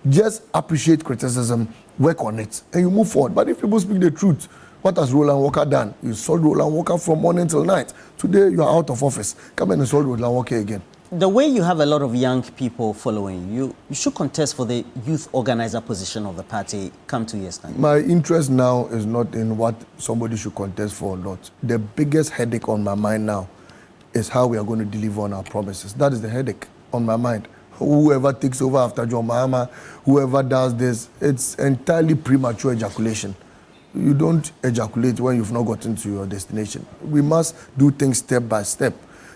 Just appreciate criticism, work on it, and you move forward. But if people speak the truth, what has Roland Walker done? You sold Roland Walker from morning till night. Today, you are out of office. Come and install Roland Walker again. The way you have a lot of young people following you, you should contest for the youth organizer position of the party come 2 years' time. My interest now is not in what somebody should contest for or not. The biggest headache on my mind now is how we are going to deliver on our promises. That is the headache on my mind. Whoever takes over after John Mahama, whoever does this, it's entirely premature ejaculation. You don't ejaculate when you've not gotten to your destination. We must do things step by step.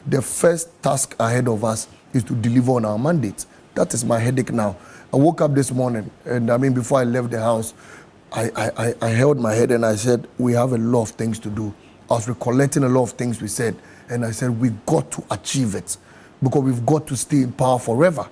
The first task ahead of us is to deliver on our mandate. That is my headache now. I woke up this morning, and I mean, before I left the house, I held my head and I said, we have a lot of things to do. I was recollecting a lot of things we said, and I said, we got to achieve it because we've got to stay in power forever.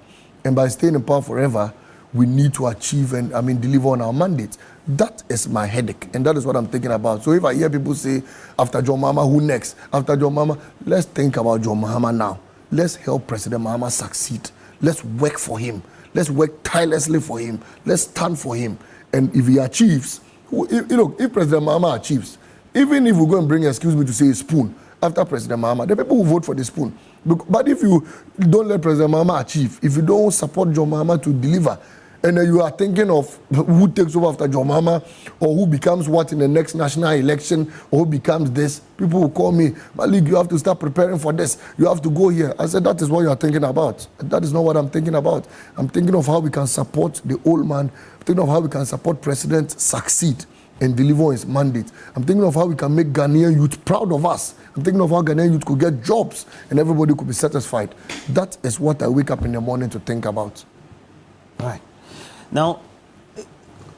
And by staying in power forever, we need to achieve and, deliver on our mandate. That is my headache, and that is what I'm thinking about. So if I hear people say, after John Mahama, who next? After John Mahama, let's think about John Mahama now. Let's help President Mahama succeed. Let's work for him. Let's work tirelessly for him. Let's stand for him. And if he achieves, if President Mahama achieves, even if we're going to bring, excuse me, to say a spoon, after President Mahama, the people will vote for the spoon. But if you don't let President Mahama achieve, if you don't support John Mahama to deliver, and then you are thinking of who takes over after John Mahama, or who becomes what in the next national election, or who becomes this, people will call me, Malik, you have to start preparing for this. You have to go here. I said, that is what you are thinking about. That is not what I'm thinking about. I'm thinking of how we can support the old man. I'm thinking of how we can support President succeed and deliver on his mandate. I'm thinking of how we can make Ghanaian youth proud of us. I'm thinking of how Ghanaian youth could get jobs and everybody could be satisfied. That is what I wake up in the morning to think about. Right. Now,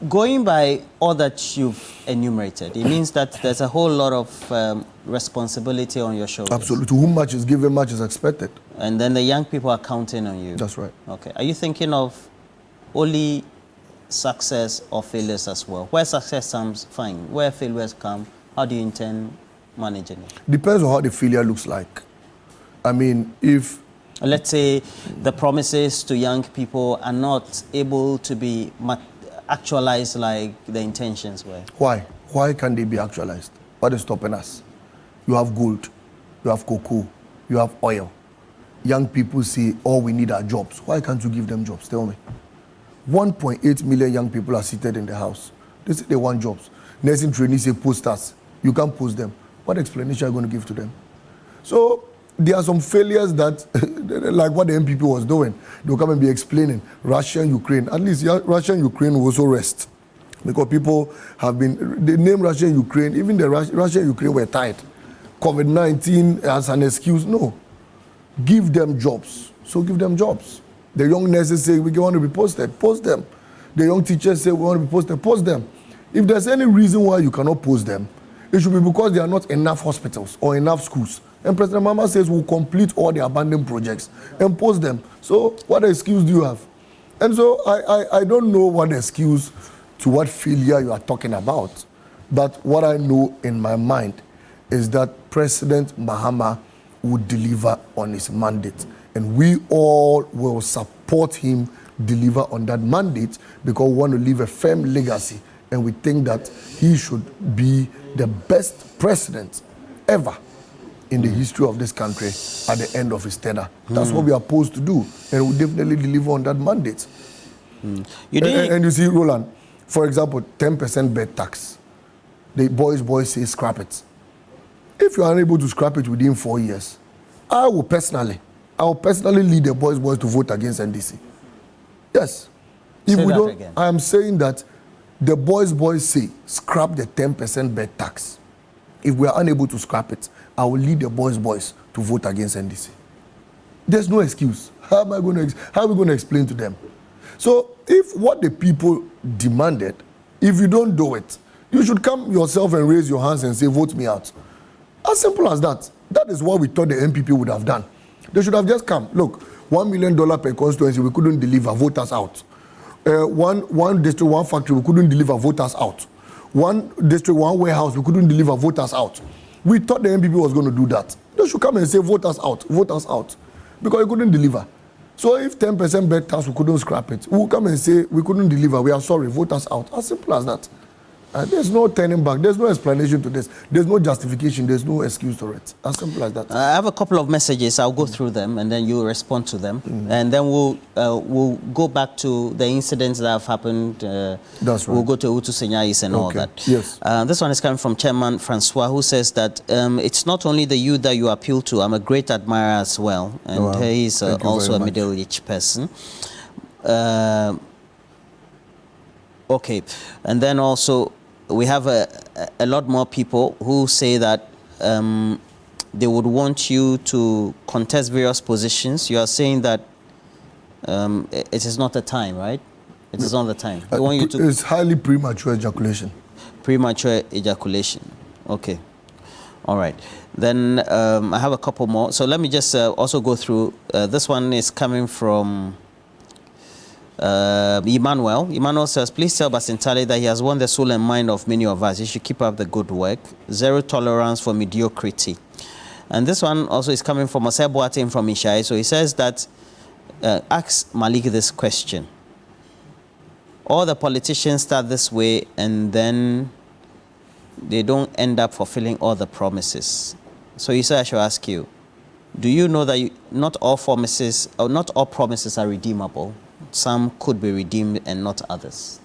going by all that you've enumerated, it means that there's a whole lot of responsibility on your shoulders. Absolutely. To whom much is given, much is expected. And then the young people are counting on you. That's right. Okay. Are you thinking of only success or failures as well? Where success comes, fine. Where failures come, how do you intend managing it? Depends on how the failure looks like. I mean, if... Let's say the promises to young people are not able to be actualized like the intentions were. Why? Why can't they be actualized? What is stopping us? You have gold, you have cocoa, you have oil. Young people say, all we need are jobs. Why can't you give them jobs? Tell me. 1.8 million young people are seated in the house. They say they want jobs. Nursing trainees say posters. You can't post them. What explanation are you going to give to them? So there are some failures that, like what the MPP was doing, they'll come and be explaining Russia and Ukraine. At least Russia and Ukraine will also rest. Because people have been, they name Russia and Ukraine, even the Russia and Ukraine were tied. COVID-19 as an excuse, no. Give them jobs. So give them jobs. The young nurses say, we want to be posted, post them. The young teachers say, we want to be posted, post them. If there's any reason why you cannot post them, it should be because there are not enough hospitals or enough schools. And President Mahama says we'll complete all the abandoned projects and post them. So what excuse do you have? And so I don't know what excuse to what failure you are talking about. But what I know in my mind is that President Mahama will deliver on his mandate. And we all will support him deliver on that mandate because we want to leave a firm legacy. And we think that he should be the best president ever in the history of this country at the end of his tenure. That's what we are supposed to do. And we'll definitely deliver on that mandate. And you see, Roland, for example, 10% bed tax. The boys say scrap it. If you are unable to scrap it within 4 years, I will personally lead the boys to vote against NDC. Yes. If say we that don't, again. I am saying that the boys say scrap the 10% bed tax. If we are unable to scrap it, I will lead the boys to vote against NDC. There's no excuse. How are we going to explain to them? So if what the people demanded, if you don't do it, you should come yourself and raise your hands and say, vote me out. As simple as that. That is what we thought the MPP would have done. They should have just come. Look, $1 million per constituency, we couldn't deliver, vote us out. One district, one factory, we couldn't deliver, vote us out. One district, one warehouse, we couldn't deliver, vote us out. We thought the MPP was going to do that. They should come and say, vote us out, because you couldn't deliver. So if 10% bed tax, we couldn't scrap it. We'll come and say we couldn't deliver. We are sorry. Vote us out. As simple as that. There's no turning back. There's no explanation to this. There's no justification. There's no excuse to it. As simple as that. I have a couple of messages. I'll go through them, and then you respond to them, and then we'll go back to the incidents that have happened. That's right. We'll go to Utu Senyais and all that. Yes. This one is coming from Chairman Francois, who says that it's not only the youth that you appeal to. I'm a great admirer as well, and he's also a middle-aged person. Okay, and then also we have a lot more people who say that they would want you to contest various positions. You are saying that it is not the time, right? It is not the time. They want you to. It's highly premature ejaculation. Premature ejaculation. Okay. All right. Then I have a couple more. So let me just also go through. This one is coming from Emmanuel. Emmanuel says, please tell Basintale that he has won the soul and mind of many of us. He should keep up the good work. Zero tolerance for mediocrity. And this one also is coming from Osei Boateng from Ishai. So he says that, ask Malik this question. All the politicians start this way and then they don't end up fulfilling all the promises. So he said I should ask you, do you know that not all promises are redeemable? Some could be redeemed and not others.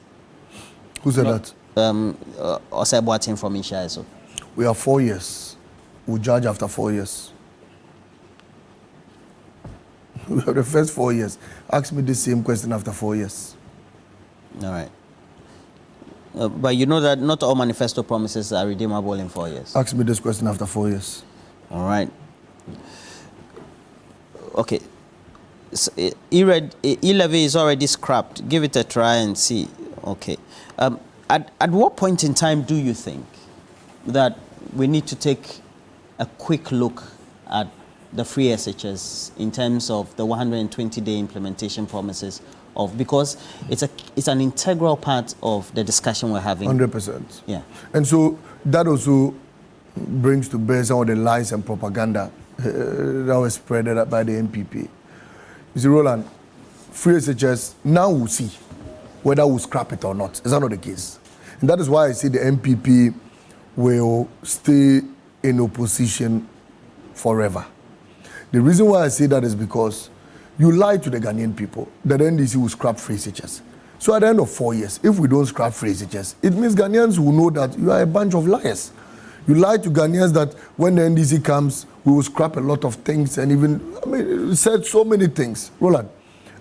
Who said that? Osei Boateng from Ishai. We have 4 years. We'll judge after 4 years. We have the first 4 years. Ask me the same question after 4 years. All right. But you know that not all manifesto promises are redeemable in 4 years. Ask me this question after 4 years. All right. Okay. So, E-levy is already scrapped. Give it a try and see. Okay. At what point in time do you think that we need to take a quick look at the free SHS in terms of the 120-day implementation promises because it's an integral part of the discussion we're having. 100%. Yeah. And so that also brings to bear some of the lies and propaganda that was spread by the MPP. You see, Roland, free SHS, now we'll see whether we'll scrap it or not. Is that not the case? And that is why I say the MPP will stay in opposition forever. The reason why I say that is because you lie to the Ghanaian people that the NDC will scrap free SHS. So at the end of 4 years, if we don't scrap free SHS, it means Ghanaians will know that you are a bunch of liars. You lie to Ghanaians that when the NDC comes, we will scrap a lot of things and even, said so many things. Roland,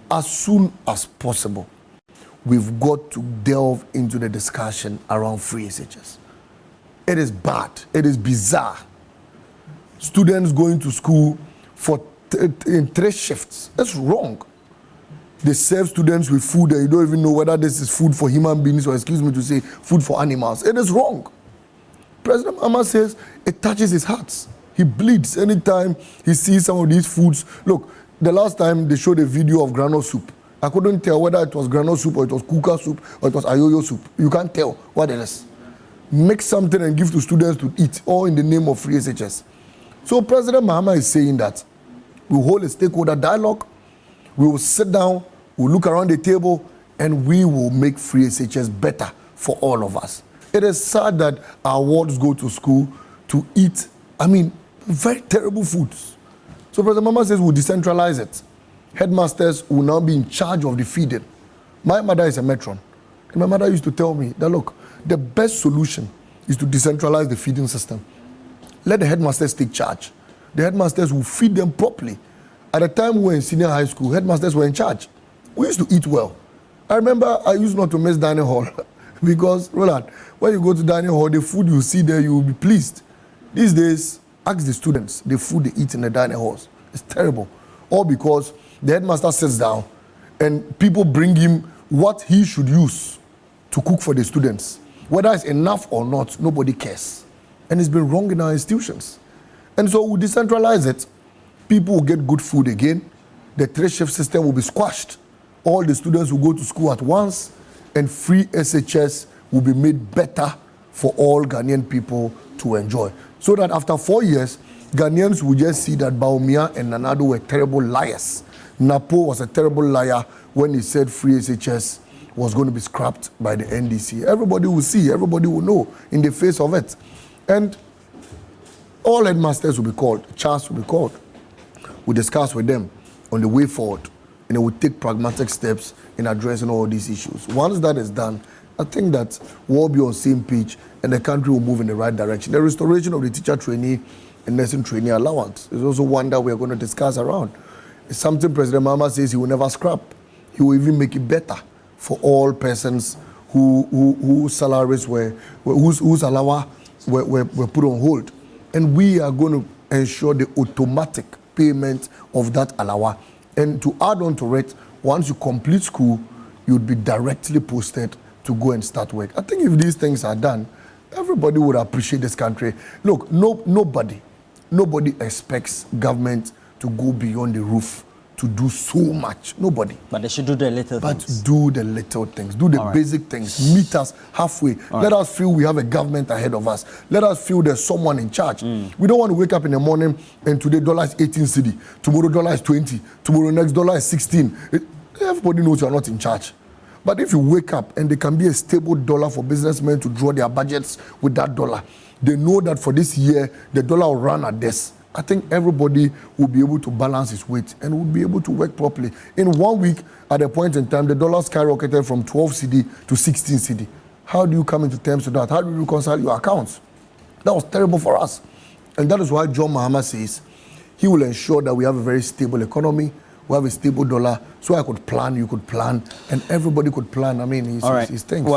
as soon as possible, we've got to delve into the discussion around free SHS. It is bad. It is bizarre. Students going to school in 3 shifts. That's wrong. They serve students with food and you don't even know whether this is food for human beings or, excuse me to say, food for animals. It is wrong. President Mahama says it touches his heart. He bleeds anytime he sees some of these foods. Look, the last time they showed a video of granola soup, I couldn't tell whether it was granola soup or it was kuka soup or it was ayoyo soup. You can't tell what it is. Make something and give to students to eat, all in the name of free SHS. So President Mahama is saying that we'll hold a stakeholder dialogue, we will sit down, we'll look around the table, and we will make free SHS better for all of us. It is sad that our wards go to school to eat, very terrible foods. So President Mahama says we'll decentralize it. Headmasters will now be in charge of the feeding. My mother is a matron. And my mother used to tell me that, look, the best solution is to decentralize the feeding system. Let the headmasters take charge. The headmasters will feed them properly. At the time we were in senior high school, headmasters were in charge. We used to eat well. I remember I used not to miss dining hall because, Roland, when you go to dining hall, the food you see there, you will be pleased. These days, ask the students the food they eat in the dining halls. It's terrible. All because the headmaster sits down and people bring him what he should use to cook for the students. Whether it's enough or not, nobody cares. And it's been wrong in our institutions. And so we decentralize it. People will get good food again. The 3-shift system will be squashed. All the students will go to school at once, and free SHS will be made better for all Ghanaian people to enjoy. So that after 4 years, Ghanaians will just see that Baumia and Nanado were terrible liars. Napo was a terrible liar when he said free SHS was going to be scrapped by the NDC. Everybody will see, everybody will know in the face of it. And all headmasters will be called, CHAS will be called. We'll discuss with them on the way forward, and we'll take pragmatic steps in addressing all these issues. Once that is done, I think that we'll be on the same page and the country will move in the right direction. The restoration of the teacher trainee and nursing trainee allowance is also one that we are going to discuss around. It's something President Mahama says he will never scrap. He will even make it better for all persons whose salaries whose allowance were put on hold. And we are going to ensure the automatic payment of that allowance. And to add on to it, once you complete school, you'd be directly posted to go and start work. I think if these things are done, everybody would appreciate this country. Look, nobody expects government to go beyond the roof to do so much. Nobody. But they should do the little things. But do the little things. Do the basic things. Meet us halfway. Let us feel we have a government ahead of us. Let us feel there's someone in charge. We don't want to wake up in the morning and today dollar is 18 cedi. Tomorrow dollar is 20. Tomorrow next dollar is 16. Everybody knows you are not in charge. But if you wake up and there can be a stable dollar for businessmen to draw their budgets with that dollar, they know that for this year, the dollar will run at this. I think everybody will be able to balance his weight and will be able to work properly. In 1 week, at a point in time, the dollar skyrocketed from 12 cedi to 16 cedi. How do you come into terms with that? How do you reconcile your accounts? That was terrible for us. And that is why John Mahama says he will ensure that we have a very stable economy, we have a stable dollar, so I could plan, you could plan, and everybody could plan. I mean, he's things. Well,